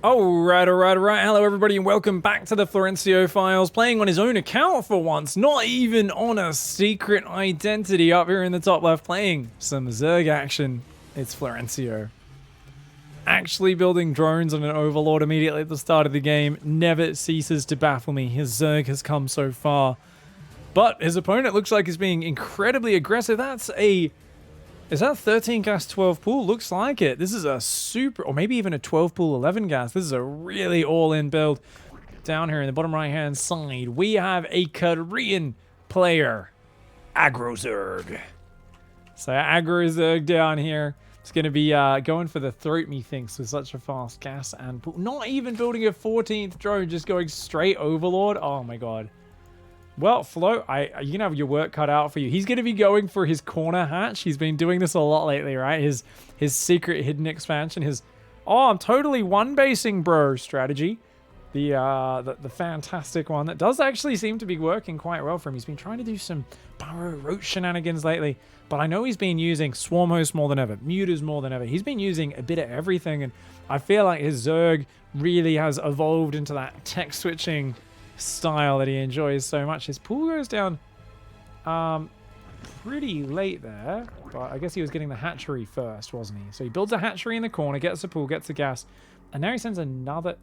Alright. Hello, everybody, and welcome back to the Florencio Files. Playing on his own account for once, not even on a secret identity. Up here in the top left, playing some Zerg action. It's Florencio. Actually building drones on an Overlord immediately at the start of the game never ceases to baffle me. His Zerg has come so far. But his opponent looks like he's being incredibly aggressive. Is that 13 gas 12 pool? Looks like it. This is a super, or maybe even a 12 pool 11 gas. This is a really all-in build. Down here in the bottom right-hand side, we have a Korean player, AgroZerg. So AgroZerg down here. It's going to be going for the throat, methinks, with such a fast gas and pool. Not even building a 14th drone, just going straight Overlord. Oh my god. Well, Flo, you can have your work cut out for you. He's going to be going for his corner hatch. He's been doing this a lot lately, right? His secret hidden expansion, I'm totally one-basing, bro, strategy. The fantastic one that does actually seem to be working quite well for him. He's been trying to do some burrow roach shenanigans lately, but I know he's been using swarm hosts more than ever, mutas more than ever. He's been using a bit of everything, and I feel like his Zerg really has evolved into that tech switching style that he enjoys so much. His pool goes down pretty late there, but I guess he was getting the hatchery first, wasn't he? So he builds a hatchery in the corner, gets a pool, gets the gas, and now he sends another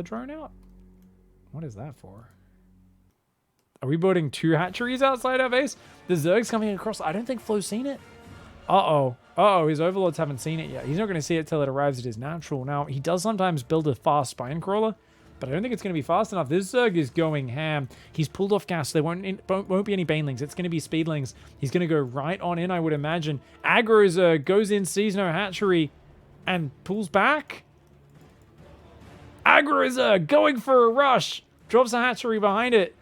drone out? What is that for? Are we building two hatcheries outside our base? The Zerg's coming across. I don't think Flo's seen it. His overlords haven't seen it yet. He's not going to see it till it arrives at his natural. Now, he does sometimes build a fast spine crawler, but I don't think it's going to be fast enough. This Zerg is going ham. He's pulled off gas. There won't be any banelings. It's going to be speedlings. He's going to go right on in, I would imagine. AgroZerg goes in, sees no hatchery, and pulls back. AgroZerg going for a rush. Drops a hatchery behind it.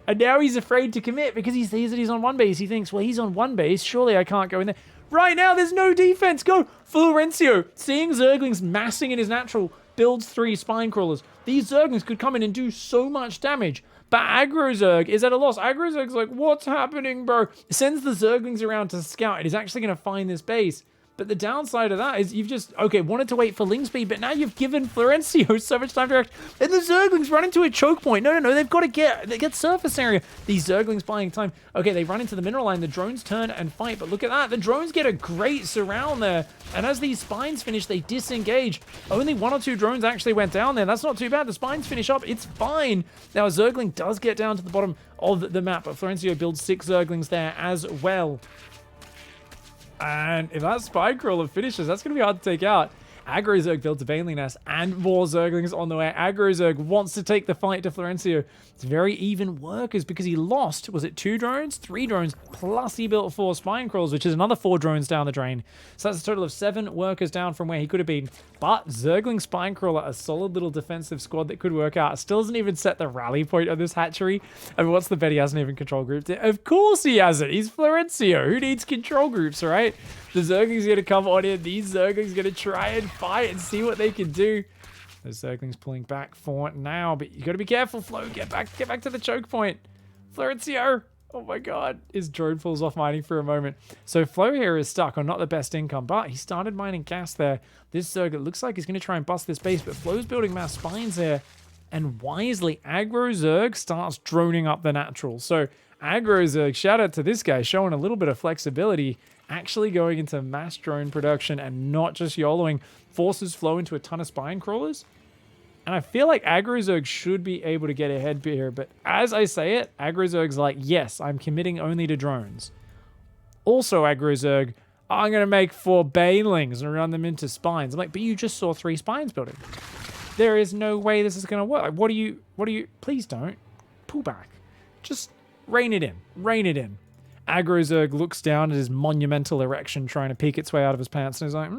And now he's afraid to commit because he sees that he's on one base. He thinks, well, he's on one base. Surely I can't go in there. Right now, there's no defense. Go. Florencio, seeing Zerglings massing in his natural, builds 3 spine crawlers. These Zerglings could come in and do so much damage. But AgroZerg is at a loss. AgroZerg's like, what's happening, bro? Sends the Zerglings around to scout. It is actually going to find this base. But the downside of that is you've just, wanted to wait for Ling speed, but now you've given Florencio so much time to act. And the Zerglings run into a choke point. No, they've got to get surface area. These Zerglings buying time. Okay, they run into the mineral line. The drones turn and fight, but look at that. The drones get a great surround there. And as these spines finish, they disengage. Only 1 or 2 drones actually went down there. That's not too bad. The spines finish up. It's fine. Now, Zergling does get down to the bottom of the map, but Florencio builds 6 Zerglings there as well. And if that spine crawler finishes, that's going to be hard to take out. AgroZerg builds a Baneling nest and more Zerglings on the way. AgroZerg wants to take the fight to Florencio. It's very even workers because he lost, was it 2 drones? 3 drones, plus he built 4 spine crawls, which is another 4 drones down the drain. So that's a total of 7 workers down from where he could have been. But Zergling spine crawler, a solid little defensive squad that could work out. Still doesn't even set the rally point on this hatchery. I mean, what's the bet he hasn't even control grouped it? Of course he hasn't. He's Florencio. Who needs control groups, right? The Zergling's going to come on in. These Zerglings going to try and fight and see what they can do. The Zergling's pulling back for now, but you got to be careful, Flo. Get back to the choke point. Florencio. Oh my god. His drone falls off mining for a moment. So Flo here is stuck on not the best income, but he started mining gas there. This Zerg, it looks like he's going to try and bust this base, but Flo's building mass spines here. And wisely, AgroZerg starts droning up the natural. So AgroZerg, shout out to this guy, showing a little bit of flexibility, actually going into mass drone production and not just YOLOing, forces Flo into a ton of spine crawlers. And I feel like AgroZerg should be able to get ahead here, but as I say it, AgroZerg's like, yes, I'm committing only to drones. Also, AgroZerg, I'm going to make 4 Banelings and run them into spines. I'm like, but you just saw 3 spines building. There is no way this is going to work. Like, what do you, please don't. Pull back. Just rein it in. Rein it in. AgroZerg looks down at his monumental erection trying to peek its way out of his pants and is like,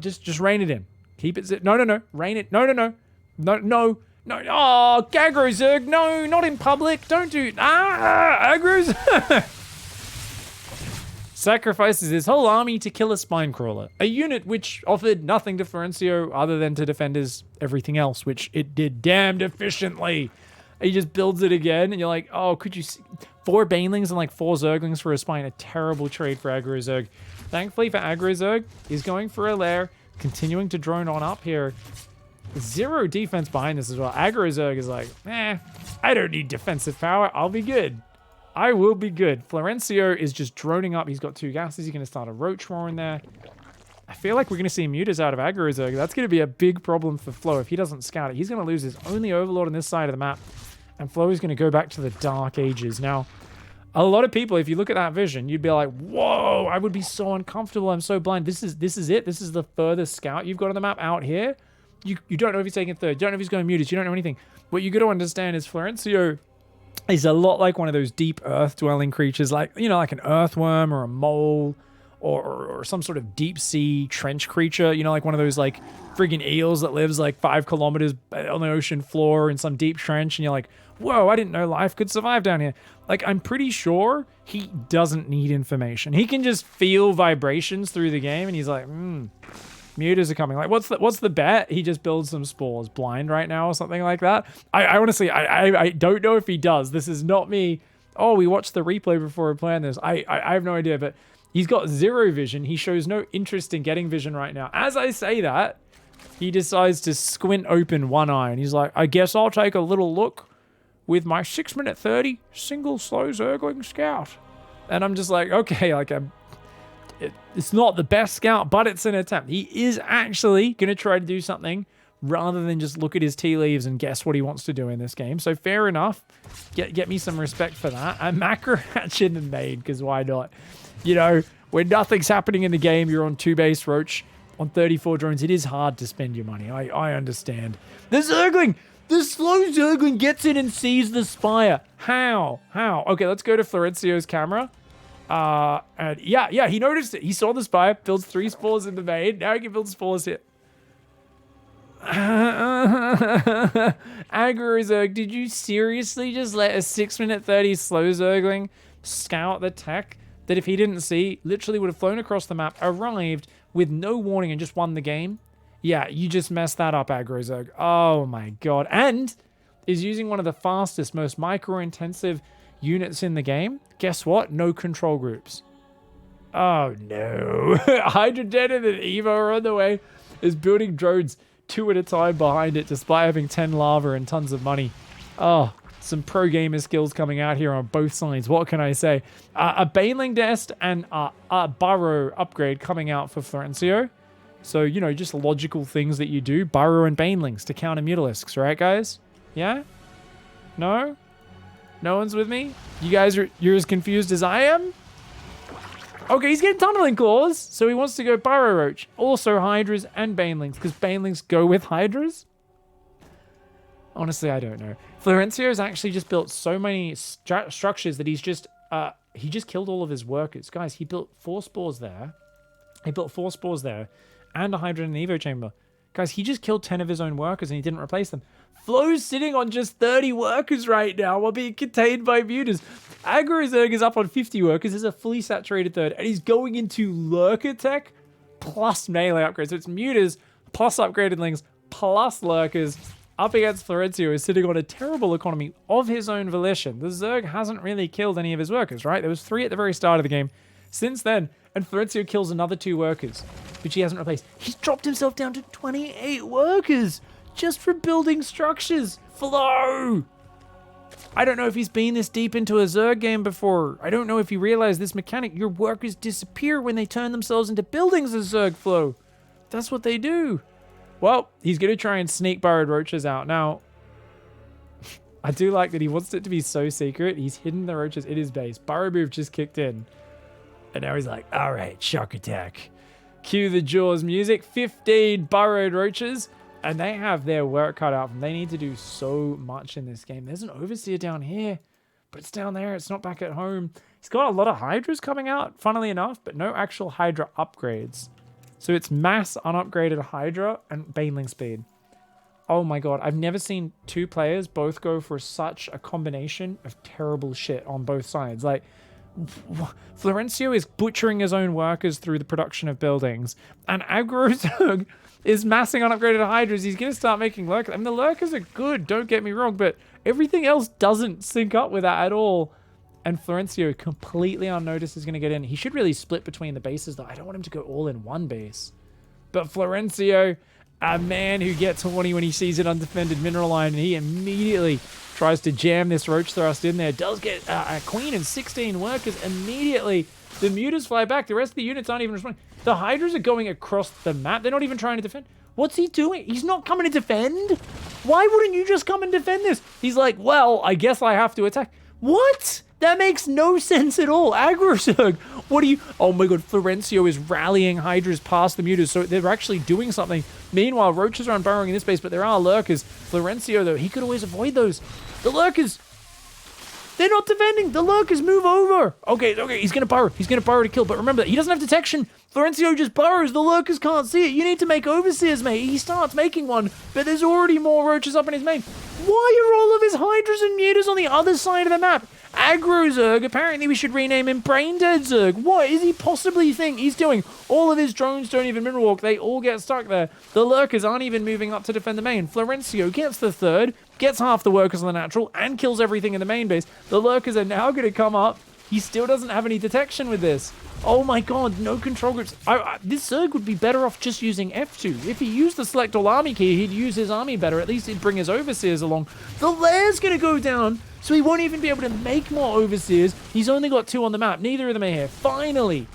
just rein it in. Keep it zip. No. Rein it. No. Oh, AgroZerg. No, not in public. Don't do. AgroZerg. Sacrifices his whole army to kill a spine crawler. A unit which offered nothing to Florencio other than to defend his everything else, which it did damned efficiently. He just builds it again, and you're like, oh, could you see? 4 Banelings and like 4 Zerglings for a spine. A terrible trade for AgroZerg. Thankfully for AgroZerg, he's going for a lair. continuing to drone on up here. Zero defense behind this as well. Aggro Zerg is like, I don't need defensive power. I'll be good. I will be good. Florencio is just droning up. He's got 2 gases. He's going to start a Roach Roar in there. I feel like we're going to see mutas out of Aggro Zerg. That's going to be a big problem for Flo. If he doesn't scout it, he's going to lose his only Overlord on this side of the map. And Flo is going to go back to the Dark Ages. Now, a lot of people, if you look at that vision, you'd be like, whoa, I would be so uncomfortable. I'm so blind. This is it. This is the furthest scout you've got on the map out here. You don't know if he's taking third. You don't know if he's going mutas. You don't know anything. What you got to understand is Florencio is a lot like one of those deep earth-dwelling creatures, like, you know, like an earthworm or a mole or some sort of deep-sea trench creature, you know, like one of those, like, friggin' eels that lives, like, 5 kilometers on the ocean floor in some deep trench, and you're like, whoa, I didn't know life could survive down here. Like, I'm pretty sure he doesn't need information. He can just feel vibrations through the game, and he's like, mutas are coming. Like, what's the bet? He just builds some spores blind right now or something like that. I honestly, I don't know if he does. This is not me. Oh, we watched the replay before we planned this. I have no idea, but he's got 0 vision. He shows no interest in getting vision right now. As I say that, he decides to squint open one eye, and he's like, I guess I'll take a little look with my 6-minute 30 single slow Zergling scout. And I'm just like, okay, like, it's not the best scout, but it's an attempt. He is actually going to try to do something rather than just look at his tea leaves and guess what he wants to do in this game. So fair enough. Get me some respect for that. And macro hatch in the main, because why not? You know, when nothing's happening in the game, you're on 2 base Roach on 34 drones. It is hard to spend your money. I understand. The Zergling! The slow Zergling gets in and sees the Spire. How? Okay, let's go to Florencio's camera. And yeah, he noticed it. He saw the Spire, builds 3 spores in the main. Now he can build spores here. Aggro Zerg, did you seriously just let a 6-minute 30 slow Zergling scout the tech that if he didn't see, literally would have flown across the map, arrived with no warning and just won the game? Yeah, you just messed that up, Aggro Zerg. Oh my god. And is using one of the fastest, most micro-intensive units in the game. Guess what? No control groups. Oh no. Hydra Dead and an Evo are on the way. Is building drones 2 at a time behind it despite having 10 lava and tons of money. Oh, some pro gamer skills coming out here on both sides. What can I say? A Baneling Nest and a Burrow upgrade coming out for Florencio. So, you know, just logical things that you do. Burrow and Banelings to counter Mutalisks, right, guys? Yeah? No? No one's with me? You guys you're as confused as I am? Okay, he's getting Tunneling Claws, so he wants to go Burrow Roach. Also Hydras and Banelings, because Banelings go with Hydras? Honestly, I don't know. Florencio has actually just built so many structures that he just killed all of his workers. Guys, he built 4 spores there. He built 4 spores there. And a Hydra and an Evo chamber. Guys, he just killed 10 of his own workers and he didn't replace them. Flo's sitting on just 30 workers right now while being contained by mutas. Aggro Zerg is up on 50 workers. There's a fully saturated third. And he's going into Lurker Tech plus melee upgrades. So it's mutas plus upgraded lings plus lurkers up against Florencio, who's sitting on a terrible economy of his own volition. The Zerg hasn't really killed any of his workers, right? There was 3 at the very start of the game. Since then, and Florencio kills another 2 workers, which he hasn't replaced. He's dropped himself down to 28 workers just for building structures. Flo! I don't know if he's been this deep into a Zerg game before. I don't know if he realized this mechanic. Your workers disappear when they turn themselves into buildings as Zerg, Flo. That's what they do. Well, he's going to try and sneak Burrowed Roaches out. Now, I do like that he wants it to be so secret. He's hidden the Roaches in his base. Burrow move just kicked in. And now he's like, all right, shock attack. Cue the Jaws music. 15 Burrowed Roaches. And they have their work cut out for them. They need to do so much in this game. There's an Overseer down here. But it's down there. It's not back at home. He's got a lot of Hydras coming out, funnily enough. But no actual Hydra upgrades. So it's mass unupgraded Hydra and Baneling speed. Oh my god. I've never seen 2 players both go for such a combination of terrible shit on both sides. Like, Florencio is butchering his own workers through the production of buildings, and Aggro Zerg is massing unupgraded Hydras. He's going to start making lurkers. I mean, the lurkers are good, don't get me wrong, but everything else doesn't sync up with that at all. And Florencio, completely unnoticed, is going to get in. He should really split between the bases, though. I don't want him to go all in one base. But Florencio, a man who gets horny when he sees an undefended mineral line, and he immediately tries to jam this roach thrust in there. Does get a queen and 16 workers immediately. The mutas fly back. The rest of the units aren't even responding. The hydras are going across the map. They're not even trying to defend. What's he doing? He's not coming to defend? Why wouldn't you just come and defend this? He's like, well, I guess I have to attack. What? That makes no sense at all. AggroZerg, what are you... Oh my god, Florencio is rallying hydras past the mutas, so they're actually doing something. Meanwhile, roaches are unburrowing in this base, but there are lurkers. Florencio, though, he could always avoid those. The lurkers... They're not defending. The lurkers move over. Okay, he's going to burrow. He's going to burrow to kill. But remember, he doesn't have detection. Florencio just burrows. The lurkers can't see it. You need to make overseers, mate. He starts making one, but there's already more roaches up in his main. Why are all of his hydras and mutas on the other side of the map? AggroZerg, apparently we should rename him Braindead Zerg. What is he possibly think he's doing? All of his drones don't even mineral walk. They all get stuck there. The lurkers aren't even moving up to defend the main. Florencio gets the third, gets half the workers on the natural, and kills everything in the main base. The lurkers are now going to come up. He still doesn't have any detection with this. Oh my god, no control groups. This Zerg would be better off just using F2. If he used the select all army key, he'd use his army better. At least he'd bring his overseers along. The lair's going to go down, so he won't even be able to make more overseers. He's only got 2 on the map. Neither of them are here. Finally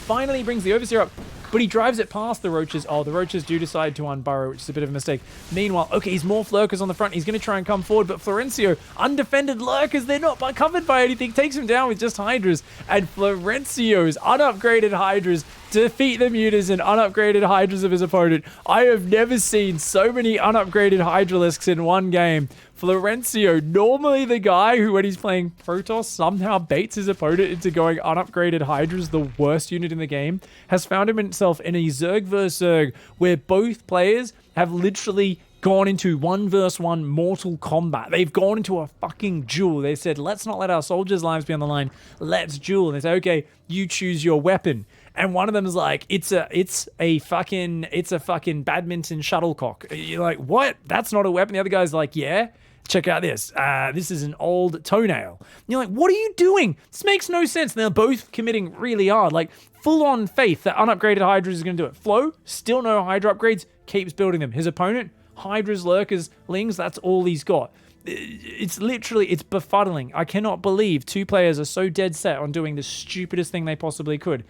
he brings the overseer up, but he drives it past the roaches. Oh, the roaches do decide to unburrow, which is a bit of a mistake. Meanwhile, okay, he's more lurkers on the front. He's going to try and come forward, but Florencio, undefended lurkers, they're not covered by anything, takes him down with just hydras. And Florencio's unupgraded hydras defeat the mutas and unupgraded hydras of his opponent. I have never seen so many unupgraded hydralisks in one game. Florencio, normally the guy who, when he's playing Protoss, somehow baits his opponent into going unupgraded hydras, the worst unit in the game, has found himself in a Zerg vs Zerg where both players have literally gone into 1 vs 1 mortal combat. They've gone into a fucking duel. They said, let's not let our soldiers' lives be on the line. Let's duel. And they say, okay, you choose your weapon. And one of them is like, it's a fucking badminton shuttlecock. You're like, what? That's not a weapon. The other guy's like, yeah. Check out this. This is an old toenail. And you're like, what are you doing? This makes no sense. And they're both committing really hard. Like, full-on faith that unupgraded Hydras is going to do it. Flo, still no Hydra upgrades, keeps building them. His opponent, Hydras, Lurkers, Lings, that's all he's got. It's literally, it's befuddling. I cannot believe 2 players are so dead set on doing the stupidest thing they possibly could.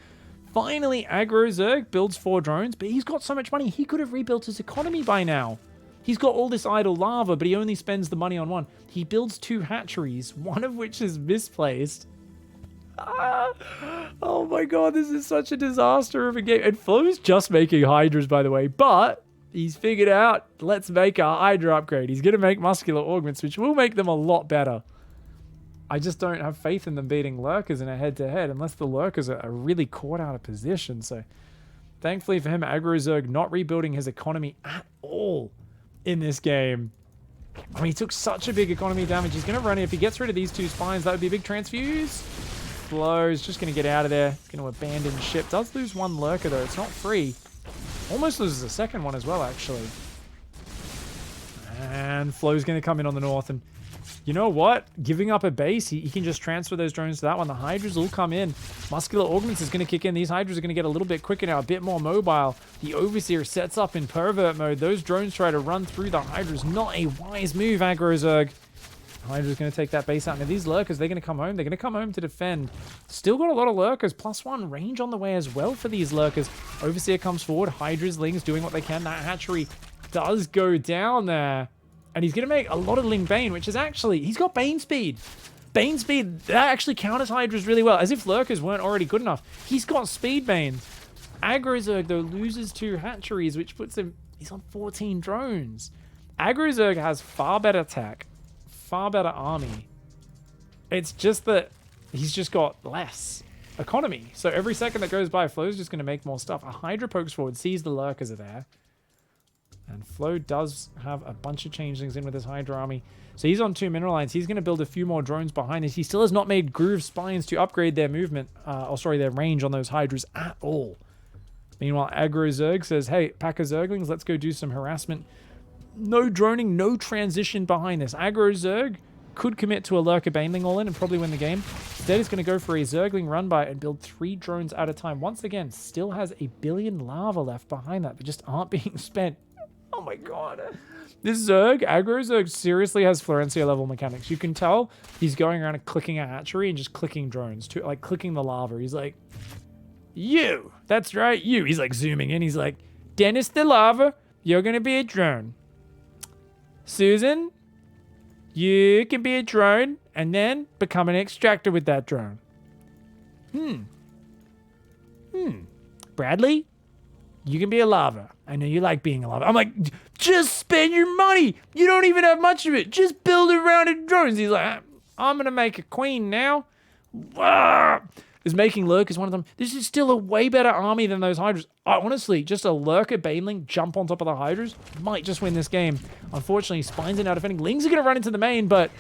Finally, AggroZerg builds 4 drones, but he's got so much money, he could have rebuilt his economy by now. He's got all this idle lava, but he only spends the money on one. He builds 2 hatcheries, one of which is misplaced. Oh my god, this is such a disaster of a game. And Flo's just making Hydras, by the way, but he's figured out, let's make a Hydra upgrade. He's going to make muscular augments, which will make them a lot better. I just don't have faith in them beating Lurkers in a head-to-head, unless the Lurkers are really caught out of position. So, thankfully for him, AggroZerg not rebuilding his economy at all in this game. I mean, he took such a big economy damage. He's going to run it. If he gets rid of these 2 spines, that would be a big transfuse. Flo's just going to get out of there. He's going to abandon ship. Does lose 1 lurker, though. It's not free. Almost loses a second one as well, actually. And Flo's going to come in on the north. And you know what? Giving up a base, he can just transfer those drones to that one. The Hydras will come in. Muscular Augments is going to kick in. These Hydras are going to get a little bit quicker now, a bit more mobile. The Overseer sets up in pervert mode. Those drones try to run through the Hydras. Not a wise move, AggroZerg. Hydra's going to take that base out. Now, these Lurkers, they're going to come home. They're going to come home to defend. Still got a lot of Lurkers. +1 range on the way as well for these Lurkers. Overseer comes forward. Hydra's Lings doing what they can. That hatchery does go down there. And he's going to make a lot of Ling Bane, which is actually... He's got Bane speed. Bane speed, that actually counters Hydras really well. As if Lurkers weren't already good enough. He's got Speed Bane. AggroZerg, though, loses 2 hatcheries, which puts him... He's on 14 drones. AggroZerg has far better tech. Far better army. It's just that he's just got less economy. So every second that goes by, Flo's just going to make more stuff. A Hydra pokes forward, sees the Lurkers are there. And Flo does have a bunch of changelings in with his Hydra army. So he's on 2 mineral lines. He's going to build a few more drones behind this. He still has not made groove spines to upgrade their movement, their range on those Hydras at all. Meanwhile, AggroZerg says, hey, pack of Zerglings, let's go do some harassment. No droning, no transition behind this. AggroZerg could commit to a Lurker Baneling all in and probably win the game. Instead, he's going to go for a Zergling run by and build 3 drones at a time. Once again, still has a billion lava left behind that just aren't being spent. Oh my god. This Zerg, aggro Zerg, seriously has Florencio level mechanics. You can tell he's going around and clicking a hatchery and just clicking drones, like clicking the lava. He's like, you, that's right, you. He's like zooming in. He's like, Dennis the lava, you're going to be a drone. Susan, you can be a drone and then become an extractor with that drone. Bradley, you can be a lava. I know you like being a lava. I'm like, just spend your money. You don't even have much of it. Just build a round of drones. He's like, I'm going to make a queen now. Is making lurkers one of them. This is still a way better army than those hydras. Honestly, just a lurker baneling jump on top of the hydras might just win this game. Unfortunately, Spines are now defending. Lings are going to run into the main, but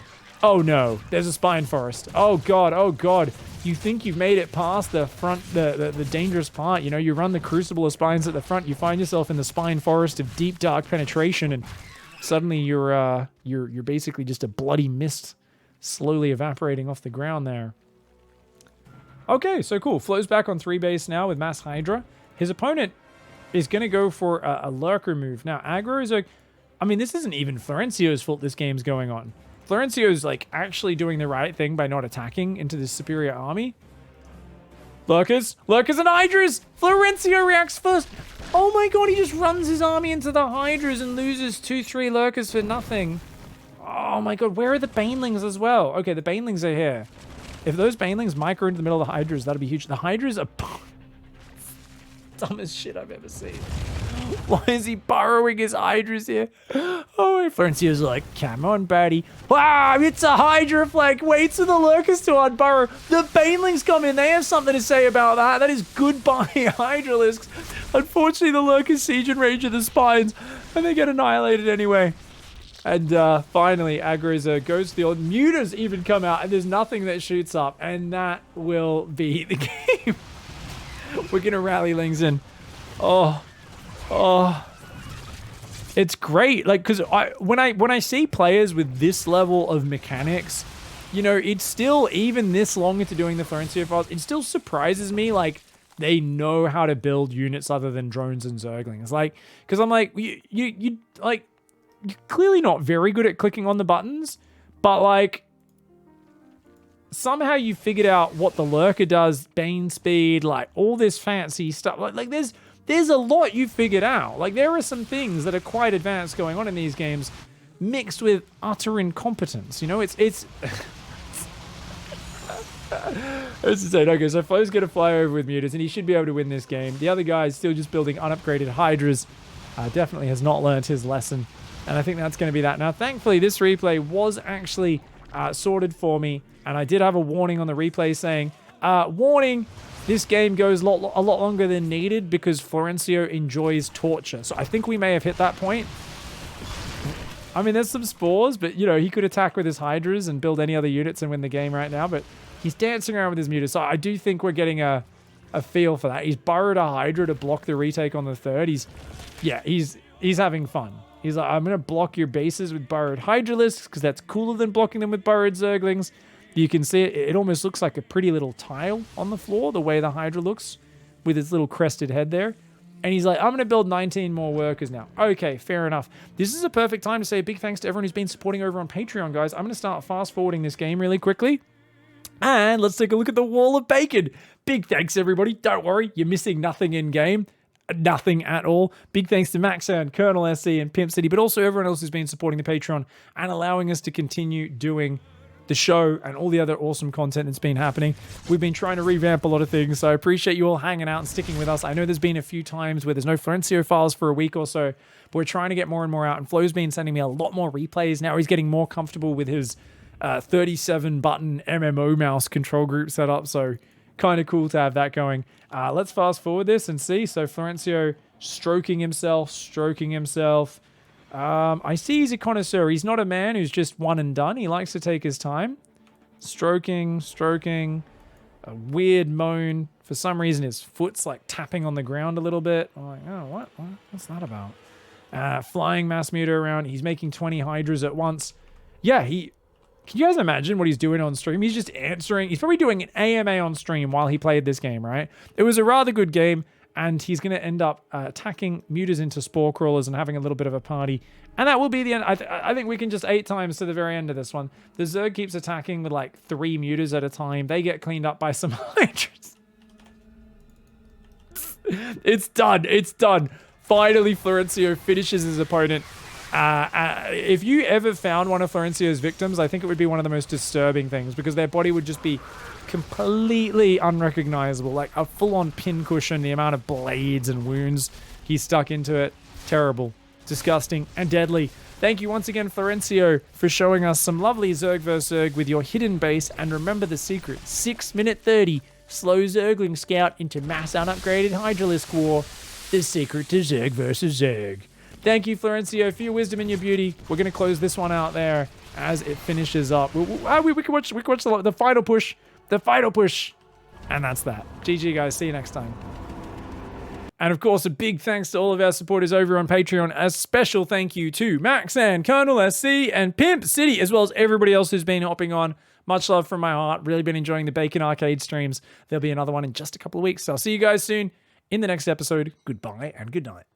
oh no, there's a Spine Forest. Oh god, oh god. You think you've made it past the front, the dangerous part. You know, you run the Crucible of Spines at the front, you find yourself in the Spine Forest of deep dark penetration, and suddenly you're basically just a bloody mist slowly evaporating off the ground there. Okay, so cool. Flo's back on 3 base now with Mass Hydra. His opponent is going to go for a lurker move. Now, aggro is like, I mean, this isn't even Florencio's fault this game's going on. Florencio's like actually doing the right thing by not attacking into this superior army. Lurkers and Hydras! Florencio reacts first. Oh my god, he just runs his army into the Hydras and loses 2-3 lurkers for nothing. Oh my god, where are the Banelings as well? Okay, the Banelings are here. If those Banelings micro into the middle of the Hydras, that'd be huge. The Hydras are dumbest shit I've ever seen. Why is he burrowing his Hydras here? Oh, Florencio's like, come on, buddy. Wow, it's a Hydra flank. Wait for the lurkers to unburrow. The Banelings come in. They have something to say about that. That is goodbye, Hydralisks. Unfortunately, the lurkers siege and rage of the Spines, and they get annihilated anyway. And finally, aggro goes to the old. Mutas even come out, and there's nothing that shoots up, and that will be the game. We're going to rally Lings in. Oh. It's great. Like, because when I see players with this level of mechanics, you know, it's still, even this long into doing the Florencio files, it still surprises me, like, they know how to build units other than drones and Zerglings. Like, because I'm like, you like, you're clearly not very good at clicking on the buttons, but like somehow you figured out what the lurker does, bane speed, like all this fancy stuff. Like there's a lot you figured out. Like there are some things that are quite advanced going on in these games, mixed with utter incompetence. You know, it's It's insane. Okay, so Flo's gonna fly over with Mutas, and he should be able to win this game. The other guy is still just building unupgraded Hydras. Definitely has not learned his lesson. And I think that's going to be that. Now, thankfully, this replay was actually sorted for me. And I did have a warning on the replay saying, warning, this game goes a lot longer than needed because Florencio enjoys torture. So I think we may have hit that point. I mean, there's some spores, but, you know, he could attack with his Hydras and build any other units and win the game right now. But he's dancing around with his Mutas. So I do think we're getting a feel for that. He's burrowed a Hydra to block the retake on the third. He's having fun. He's like, I'm going to block your bases with burrowed Hydralisks because that's cooler than blocking them with burrowed Zerglings. You can see it. It almost looks like a pretty little tile on the floor, the way the Hydra looks with its little crested head there. And he's like, I'm going to build 19 more workers now. Okay, fair enough. This is a perfect time to say a big thanks to everyone who's been supporting over on Patreon, guys. I'm going to start fast-forwarding this game really quickly. And let's take a look at the Wall of Bacon. Big thanks, everybody. Don't worry, you're missing nothing in-game. Nothing at all. Big thanks to Maxan, Colonel SE, and Pimp City, but also everyone else who's been supporting the Patreon and allowing us to continue doing the show and all the other awesome content that's been happening. We've been trying to revamp a lot of things, so I appreciate you all hanging out and sticking with us. I know there's been a few times where there's no Florencio files for a week or so, but we're trying to get more and more out, and Flo's been sending me a lot more replays. Now he's getting more comfortable with his 37-button MMO mouse control group setup, so kind of cool to have that going. Let's fast forward this and see. So Florencio stroking himself. I see he's a connoisseur. He's not a man who's just one and done. He likes to take his time. Stroking. A weird moan. For some reason, his foot's like tapping on the ground a little bit. I'm like, oh, what? What's that about? Flying mass muta around. He's making 20 Hydras at once. Yeah, Can you guys imagine what he's doing on stream? He's just answering. He's probably doing an AMA on stream while he played this game, right? It was a rather good game, and he's going to end up attacking mutas into spore crawlers and having a little bit of a party. And that will be the end. I think we can just 8 times to the very end of this one. The Zerg keeps attacking with like 3 mutas at a time. They get cleaned up by some hydras. It's done. It's done. Finally, Florencio finishes his opponent. If you ever found one of Florencio's victims, I think it would be one of the most disturbing things because their body would just be completely unrecognizable, like a full-on pincushion, the amount of blades and wounds he stuck into it. Terrible, disgusting, and deadly. Thank you once again, Florencio, for showing us some lovely Zerg vs. Zerg with your hidden base, and remember the secret, 6 minute 30, slow Zergling scout into mass unupgraded Hydralisk war, the secret to Zerg vs. Zerg. Thank you, Florencio, for your wisdom and your beauty. We're going to close this one out there as it finishes up. We can watch the final push. The final push. And that's that. GG, guys. See you next time. And, of course, a big thanks to all of our supporters over on Patreon. A special thank you to Maxan, Colonel SC, and Pimp City, as well as everybody else who's been hopping on. Much love from my heart. Really been enjoying the Bacon Arcade streams. There'll be another one in just a couple of weeks. So I'll see you guys soon in the next episode. Goodbye and good night.